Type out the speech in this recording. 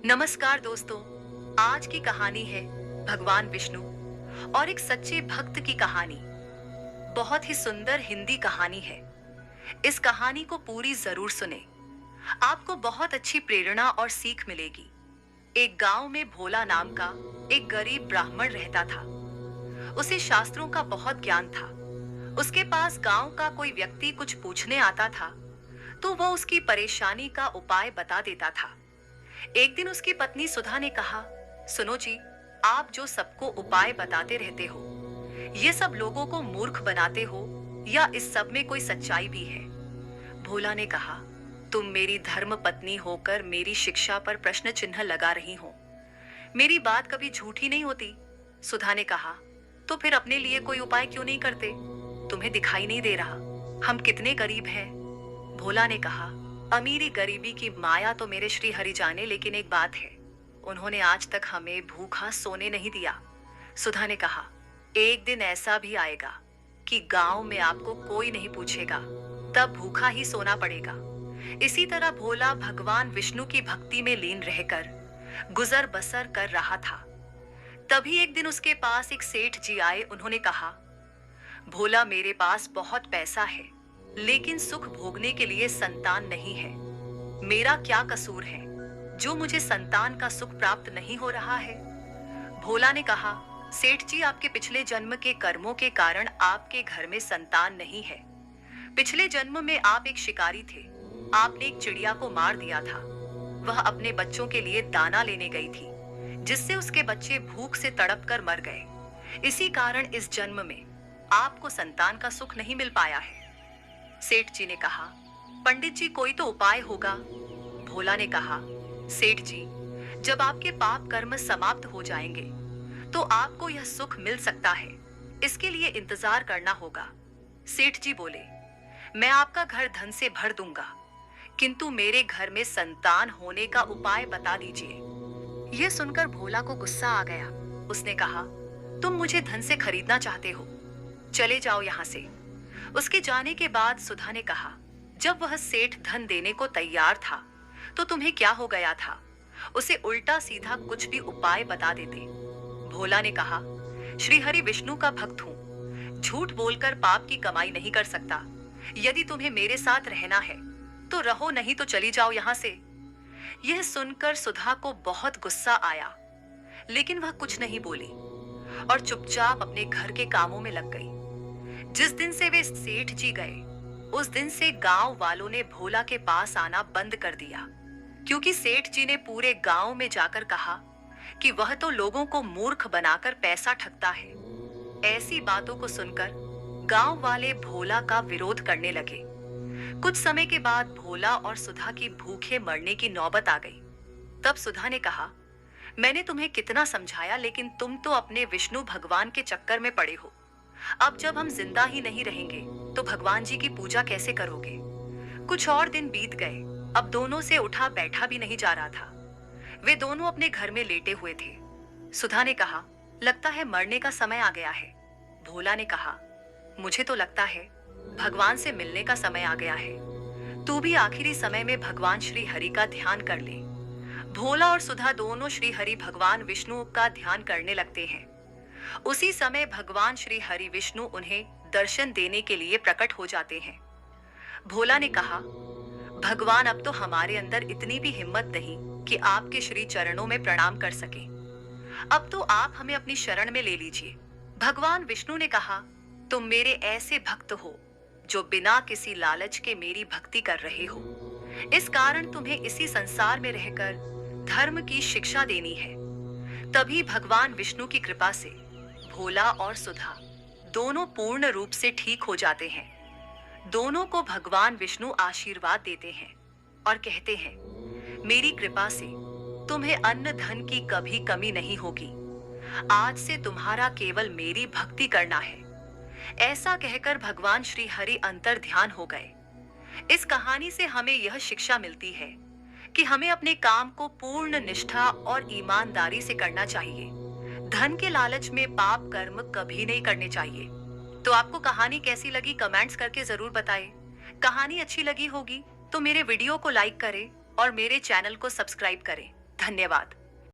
नमस्कार दोस्तों। आज की कहानी है भगवान विष्णु और एक सच्चे भक्त की कहानी। बहुत ही सुंदर हिंदी कहानी है। इस कहानी को पूरी जरूर सुने। आपको बहुत अच्छी प्रेरणा और सीख मिलेगी। एक गांव में भोला नाम का एक गरीब ब्राह्मण रहता था। उसे शास्त्रों का बहुत ज्ञान था। उसके पास गांव का कोई व्यक्ति कुछ पूछने आता था तो वह उसकी परेशानी का उपाय बता देता था। एक दिन उसकी पत्नी सुधा ने कहा, सुनो जी, आप जो सबको उपाय बताते रहते हो, ये सब लोगों को मूर्ख बनाते हो या इस सब में कोई सच्चाई भी है? भोला ने कहा, तुम मेरी धर्म पत्नी होकर मेरी शिक्षा पर प्रश्न चिन्ह लगा रही हो। मेरी बात कभी झूठी नहीं होती। सुधा ने कहा, तो फिर अपने लिए कोई उपाय क्यों नहीं करते? तुम्हें दिखाई नहीं दे रहा हम कितने गरीब हैं? भोला ने कहा, अमीरी गरीबी की माया तो मेरे श्री हरि जाने, लेकिन एक बात है, उन्होंने आज तक हमें भूखा सोने नहीं दिया। सुधा ने कहा, एक दिन ऐसा भी आएगा कि गांव में आपको कोई नहीं पूछेगा, तब भूखा ही सोना पड़ेगा। इसी तरह भोला भगवान विष्णु की भक्ति में लीन रहकर गुजर बसर कर रहा था। तभी एक दिन उसके पास एक सेठ जी आए। उन्होंने कहा, भोला, मेरे पास बहुत पैसा है, लेकिन सुख भोगने के लिए संतान नहीं है। मेरा क्या कसूर है जो मुझे संतान का सुख प्राप्त नहीं हो रहा है? भोला ने कहा, सेठ जी, आपके पिछले जन्म के कर्मों के कारण आपके घर में संतान नहीं है। पिछले जन्म में आप एक शिकारी थे। आपने एक चिड़िया को मार दिया था। वह अपने बच्चों के लिए दाना लेने गई थी, जिससे उसके बच्चे भूख से तड़प कर मर गए। इसी कारण इस जन्म में आपको संतान का सुख नहीं मिल पाया है। सेठ जी ने कहा, पंडित जी, कोई तो उपाय होगा। भोला ने कहा, सेठ जी, जब आपके पाप कर्म समाप्त हो जाएंगे तो आपको यह सुख मिल सकता है। इसके लिए इंतजार करना होगा। सेठ जी बोले, मैं आपका घर धन से भर दूंगा, किंतु मेरे घर में संतान होने का उपाय बता दीजिए। यह सुनकर भोला को गुस्सा आ गया। उसने कहा, तुम मुझे धन से खरीदना चाहते हो? चले जाओ यहां से। उसके जाने के बाद सुधा ने कहा, जब वह सेठ धन देने को तैयार था तो तुम्हें क्या हो गया था? उसे उल्टा सीधा कुछ भी उपाय बता देते। भोला ने कहा, श्री हरि विष्णु का भक्त हूं, झूठ बोलकर पाप की कमाई नहीं कर सकता। यदि तुम्हें मेरे साथ रहना है तो रहो, नहीं तो चली जाओ यहां से। यह सुनकर सुधा को बहुत गुस्सा आया, लेकिन वह कुछ नहीं बोली और चुपचाप अपने घर के कामों में लग गई। जिस दिन से वे सेठ जी गए, उस दिन से गांव वालों ने भोला के पास आना बंद कर दिया, क्योंकि सेठ जी ने पूरे गांव में जाकर कहा कि वह तो लोगों को मूर्ख बनाकर पैसा ठगता है। ऐसी बातों को सुनकर गांव वाले भोला का विरोध करने लगे। कुछ समय के बाद भोला और सुधा की भूखे मरने की नौबत आ गई। तब सुधा ने कहा, मैंने तुम्हें कितना समझाया, लेकिन तुम तो अपने विष्णु भगवान के चक्कर में पड़े हो। अब जब हम जिंदा ही नहीं रहेंगे तो भगवान जी की पूजा कैसे करोगे? कुछ और दिन बीत गए। अब दोनों से उठा बैठा भी नहीं जा रहा था। वे दोनों अपने घर में लेटे हुए थे। सुधा ने कहा, लगता है मरने का समय आ गया है। भोला ने कहा, मुझे तो लगता है भगवान से मिलने का समय आ गया है। तू भी आखिरी समय में भगवान श्री हरि का ध्यान कर ले। भोला और सुधा दोनों श्री हरि भगवान विष्णु का ध्यान करने लगते हैं। उसी समय भगवान श्री हरि विष्णु उन्हें दर्शन देने के लिए प्रकट हो जाते हैं। भोला ने कहा, भगवान, अब तो हमारे अंदर इतनी भी हिम्मत नहीं कि आपके श्री चरणों में प्रणाम कर सके। अब तो आप हमें अपनी शरण में ले लीजिए। भगवान विष्णु ने कहा, तुम मेरे ऐसे भक्त हो जो बिना किसी लालच के मेरी भक्ति कर रहे हो। इस कारण तुम्हें इसी संसार में रहकर धर्म की शिक्षा देनी है। तभी भगवान विष्णु की कृपा से भोला और सुधा दोनों पूर्ण रूप से ठीक हो जाते हैं। दोनों को भगवान विष्णु आशीर्वाद देते हैं और कहते हैं, मेरी कृपा से तुम्हें अन्न धन की कभी कमी नहीं होगी। आज से तुम्हारा केवल मेरी भक्ति करना है। ऐसा कहकर भगवान श्री हरि अंतर ध्यान हो गए। इस कहानी से हमें यह शिक्षा मिलती है कि हमें अपने काम को पूर्ण निष्ठा और ईमानदारी से करना चाहिए। धन के लालच में पाप कर्म कभी नहीं करने चाहिए। तो आपको कहानी कैसी लगी कमेंट्स करके जरूर बताएं। कहानी अच्छी लगी होगी तो मेरे वीडियो को लाइक करें और मेरे चैनल को सब्सक्राइब करें। धन्यवाद।